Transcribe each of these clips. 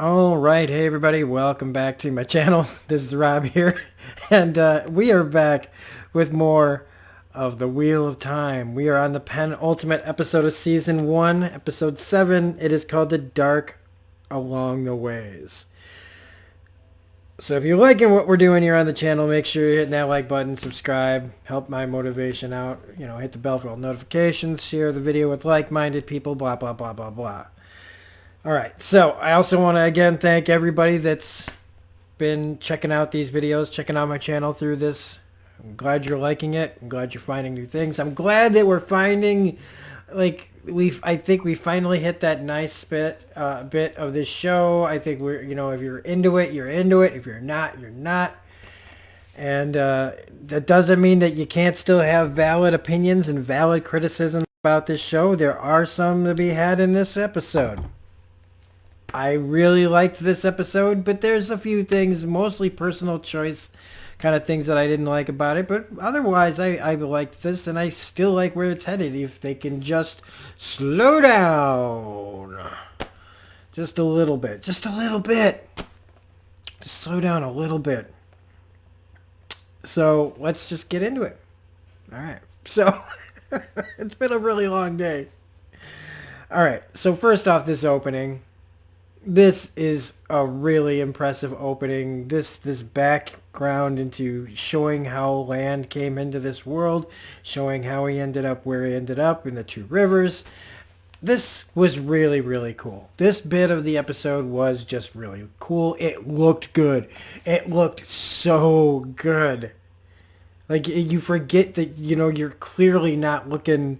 All right, hey everybody, welcome back to my channel. This is Rob here, and we are back with more of the Wheel of Time. We are on the penultimate episode of Season 1, Episode 7. It is called The Dark Along the Ways. So if you're liking what we're doing here on the channel, make sure you're hitting that like button, subscribe, help my motivation out, hit the bell for all notifications, share the video with like-minded people, blah, blah, blah, blah, blah. All right, so I also want to again thank everybody that's been checking out these videos, checking out my channel through this. I'm glad you're liking it. I'm glad you're finding new things. I'm glad that we're finding, I think we finally hit that nice bit of this show. I think we're, if you're into it, you're into it. If you're not, you're not. And that doesn't mean that you can't still have valid opinions and valid criticisms about this show. There are some to be had in this episode. I really liked this episode, but there's a few things, mostly personal choice kind of things that I didn't like about it. But otherwise, I liked this, and I still like where it's headed. If they can just slow down just a little bit. Just slow down a little bit. So let's just get into it. All right. So it's been a really long day. All right. So first off, this opening. This is a really impressive opening. This background into showing how land came into this world, showing how he ended up where he ended up in the two rivers. This was really, really cool. This bit of the episode was just really cool. It looked good. It looked so good. Like, you forget that, you're clearly not looking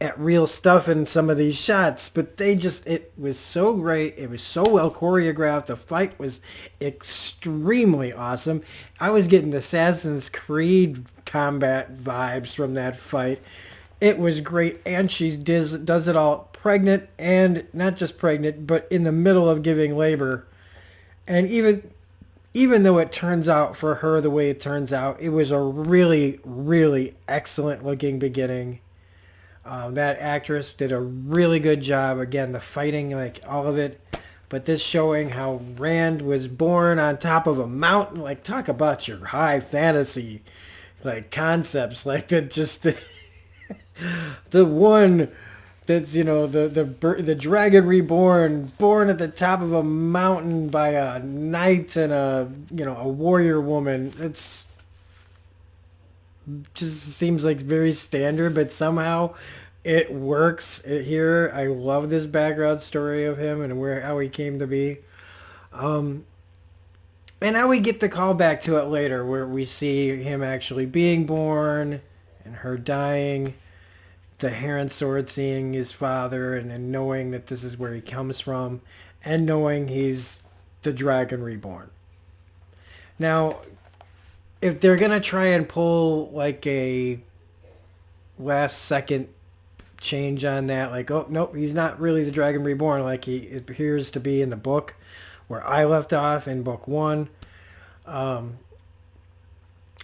at real stuff in some of these shots, but it was so great. It was so well choreographed. The fight was extremely awesome. I was getting Assassin's Creed combat vibes from that fight. It was great, and she does it all pregnant, and not just pregnant, but in the middle of giving labor. And even though it turns out for her the way it turns out, it was a really, really excellent looking beginning. That actress did a really good job. Again, the fighting, like all of it. But this showing how Rand was born on top of a mountain. Like, talk about your high fantasy, like, concepts. Like, the one that's, the dragon reborn, born at the top of a mountain by a knight and a warrior woman. It's just seems like very standard, but somehow it works here. I love this background story of him and how he came to be. And how we get the call back to it later, where we see him actually being born and her dying, the Heron Sword seeing his father and knowing that this is where he comes from, and knowing he's the Dragon Reborn. Now, if they're going to try and pull like a last second change on that, like, oh, nope, he's not really the Dragon Reborn like he appears to be in the book where I left off in book 1. Or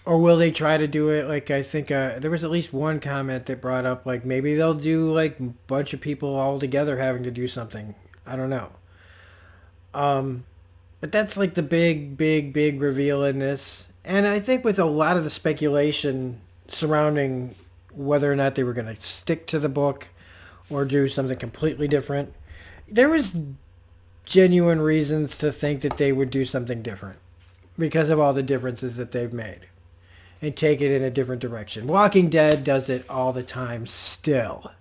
will they try to do it like, I think there was at least one comment that brought up like maybe they'll do like a bunch of people all together having to do something. I don't know. But that's like the big reveal in this. And I think with a lot of the speculation surrounding whether or not they were going to stick to the book or do something completely different, there was genuine reasons to think that they would do something different because of all the differences that they've made and take it in a different direction. Walking Dead does it all the time still.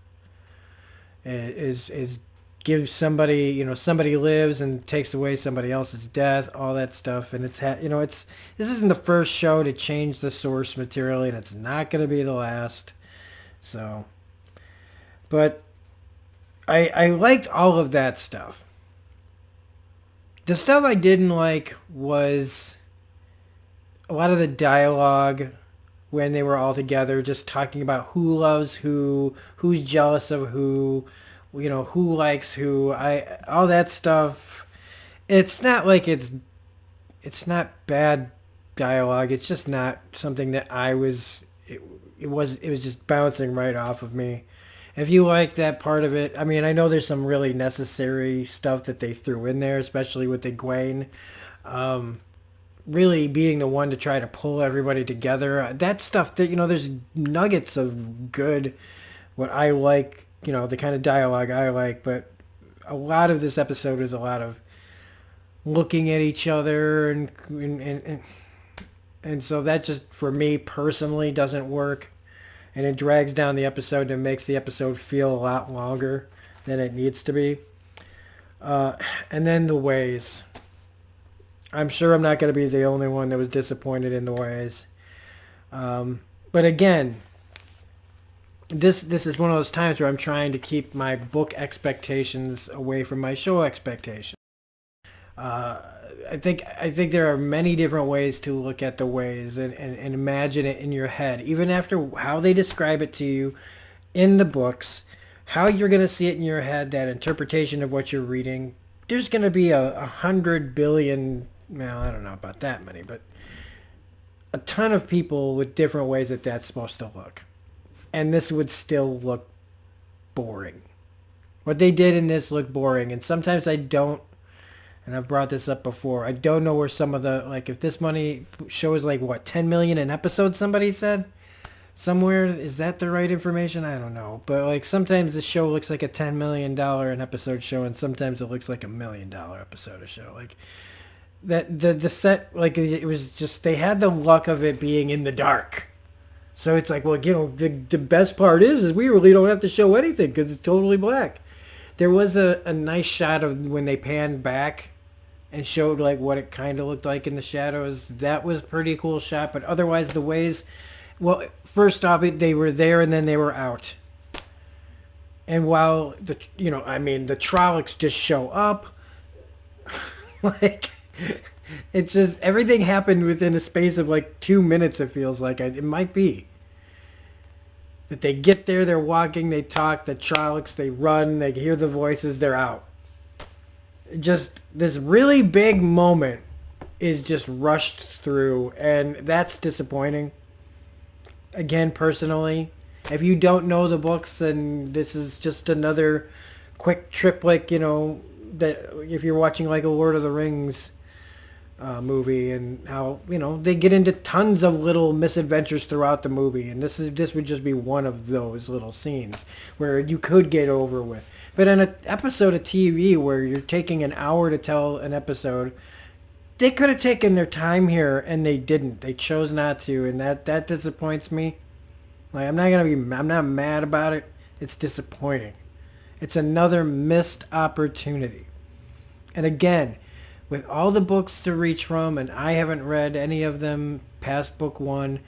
Is gives somebody, somebody lives and takes away somebody else's death, all that stuff. And this isn't the first show to change the source material, and it's not going to be the last. So, but I liked all of that stuff. The stuff I didn't like was a lot of the dialogue when they were all together, just talking about who loves who, who's jealous of who, who likes who, all that stuff. It's not like it's not bad dialogue. It's just not something that it was just bouncing right off of me. If you like that part of it, I mean, I know there's some really necessary stuff that they threw in there, especially with the Gwaine really being the one to try to pull everybody together. That stuff that, there's nuggets of good, what I like, the kind of dialogue I like, but a lot of this episode is a lot of looking at each other and so that just for me personally doesn't work, and it drags down the episode and makes the episode feel a lot longer than it needs to be. And then the ways. I'm sure I'm not going to be the only one that was disappointed in the ways. But again, this is one of those times where I'm trying to keep my book expectations away from my show expectations. I think there are many different ways to look at the ways and imagine it in your head, even after how they describe it to you in the books, how you're going to see it in your head, that interpretation of what you're reading. There's going to be 100 billion, well, I don't know about that many, but a ton of people with different ways that that's supposed to look. And this would still look boring. What they did in this looked boring, and sometimes I don't, and I've brought this up before, I don't know where some of the, like, if this money show is like, what, 10 million an episode, somebody said? Somewhere, is that the right information? I don't know. But, like, sometimes the show looks like a $10 million an episode show, and sometimes it looks like $1 million episode of show. Like, that the set, like, it was just, they had the luck of it being in the dark. So it's like, well, the best part is we really don't have to show anything because it's totally black. There was a nice shot of when they panned back and showed like what it kind of looked like in the shadows. That was a pretty cool shot. But otherwise, the ways, well, first off, they were there and then they were out. And while the Trollocs just show up, like, it's just everything happened within a space of like 2 minutes. It feels like it might be. That they get there, they're walking, they talk, the Trollocs, they run, they hear the voices, they're out. Just this really big moment is just rushed through, and that's disappointing. Again, personally, if you don't know the books, then this is just another quick trip, like, that if you're watching like a Lord of the Rings movie, and how they get into tons of little misadventures throughout the movie, and this would just be one of those little scenes where you could get over with. But in an episode of TV where you're taking an hour to tell an episode, they could have taken their time here, and they didn't. They chose not to, and that disappoints me. Like, I'm not mad about it. It's disappointing. It's another missed opportunity. And again, with all the books to reach from, and I haven't read any of them past book 1,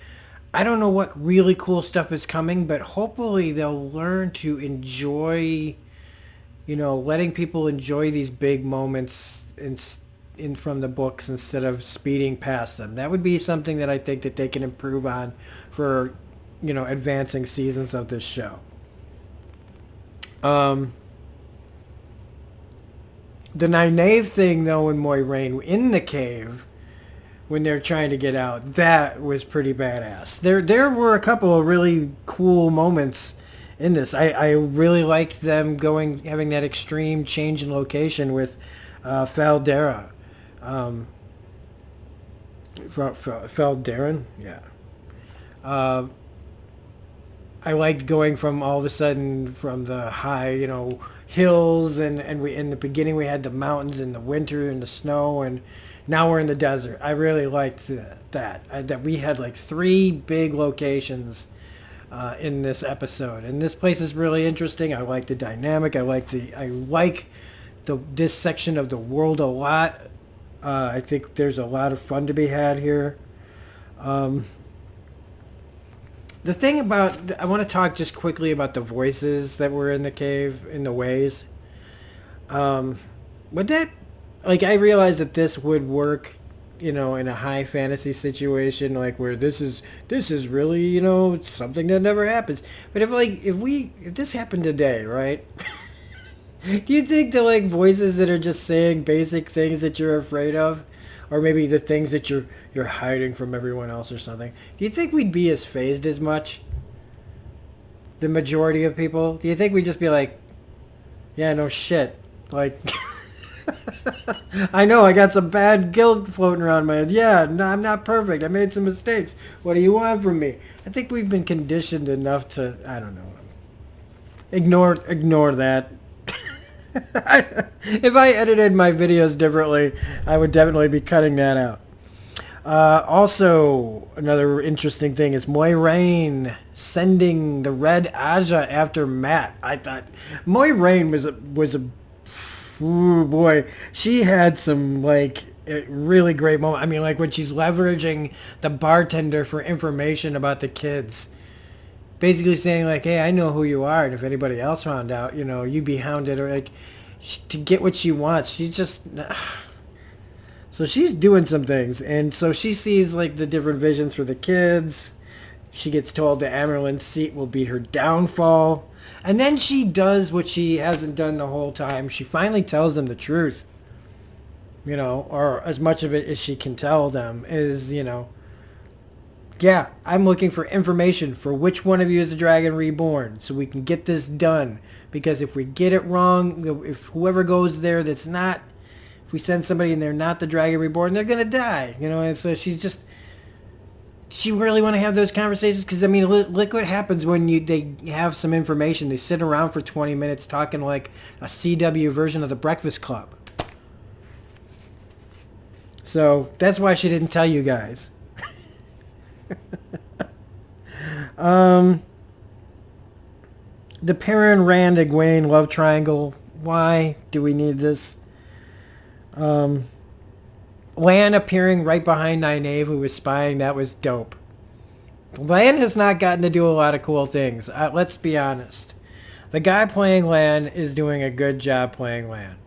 I don't know what really cool stuff is coming, but hopefully they'll learn to enjoy, letting people enjoy these big moments in from the books instead of speeding past them. That would be something that I think that they can improve on for, advancing seasons of this show. The Nynaeve thing, though, in Moiraine, in the cave, when they're trying to get out, that was pretty badass. There were a couple of really cool moments in this. I really liked them having that extreme change in location with Faldera. Falderan? Yeah. I liked going from all of a sudden from the high, hills, and we in the beginning we had the mountains in the winter and the snow, and now we're in the desert. I really liked that we had like 3 big locations in this episode, and this place is really interesting. I like the dynamic. I like this section of the world a lot. I think there's a lot of fun to be had here. The thing about, I want to talk just quickly about the voices that were in the cave, in the ways. Would that, like, I realized that this would work, in a high fantasy situation, like where this is really, something that never happens. But if this happened today, right? Do you think the, like, voices that are just saying basic things that you're afraid of, or maybe the things that you're hiding from everyone else or something, do you think we'd be as phased as much? the majority of people? Do you think we'd just be like, yeah, no shit. Like, I know I got some bad guilt floating around my head. Yeah, no, I'm not perfect. I made some mistakes. What do you want from me? I think we've been conditioned enough to, I don't know. Ignore that. If I edited my videos differently, I would definitely be cutting that out. Also, another interesting thing is moiraine sending the Red Asha after Matt. I thought moiraine was a ooh boy. She had some like really great moment. I mean, like when she's leveraging the bartender for information about the kids. Basically saying like, hey, I know who you are, and if anybody else found out, you know, you'd be hounded, or like to get what she wants. She's just so she's doing some things, and so she sees like the different visions for the kids. She gets told the Amerlin seat will be her downfall, and then she does what she hasn't done the whole time. She finally tells them the truth, you know, or as much of it as she can tell them is, you know, yeah, I'm looking for information for which one of you is the Dragon Reborn so we can get this done. Because if we get it wrong, if whoever goes there that's not, if we send somebody and they're not the Dragon Reborn, they're going to die. You know, and so she really want to have those conversations because, I mean, look what happens when they have some information. They sit around for 20 minutes talking like a CW version of the Breakfast Club. So that's why she didn't tell you guys. The Perrin, Rand, Egwene love triangle. Why do we need this? Lan appearing right behind Nynaeve, who was spying. That was dope. Lan has not gotten to do a lot of cool things. Let's be honest. The guy playing Lan is doing a good job playing Lan.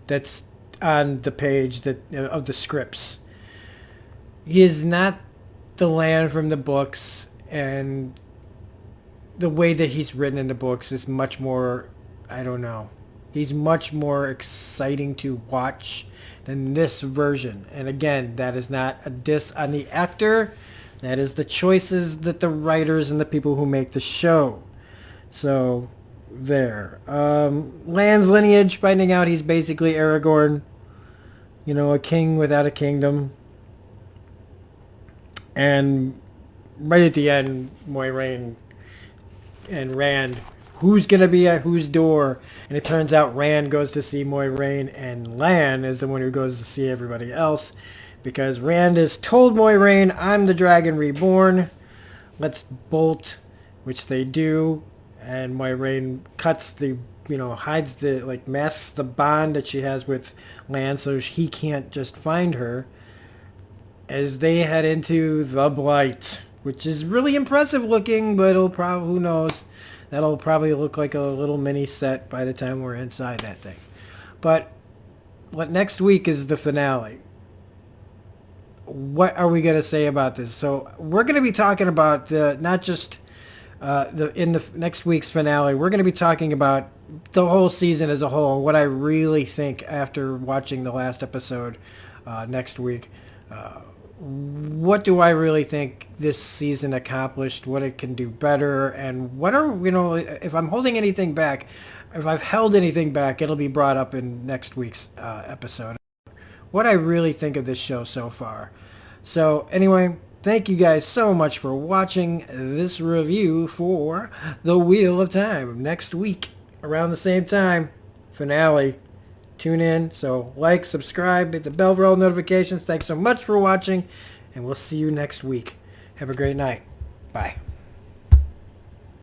That's on the page of the scripts. He is not the Lan from the books, and the way that he's written in the books is much more, I don't know, he's much more exciting to watch than this version. And again, that is not a diss on the actor. That is the choices that the writers and the people who make the show. So there. Lan's lineage, finding out he's basically Aragorn, you know, a king without a kingdom. And right at the end, moiraine and Rand, who's going to be at whose door? And it turns out Rand goes to see moiraine, and Lan is the one who goes to see everybody else. Because Rand has told moiraine, I'm the Dragon Reborn. Let's bolt, which they do. And moiraine cuts the, you know, hides the, like, masks the bond that she has with Lan so he can't just find her. As they head into the Blight, which is really impressive looking, but it'll probably, who knows, that'll probably look like a little mini set by the time we're inside that thing. But what next week is the finale. What are we going to say about this? So we're going to be talking about the, not just in the next week's finale, we're going to be talking about the whole season as a whole, and what I really think after watching the last episode next week. What do I really think this season accomplished, what it can do better, and what are, you know, if I'm holding anything back, if I've held anything back, it'll be brought up in next week's episode. What I really think of this show so far. So anyway, thank you guys so much for watching this review for The Wheel of Time. Next week, around the same time, finale. Tune in. So like, subscribe, hit the bell for all notifications. Thanks so much for watching, and we'll see you next week. Have a great night. Bye.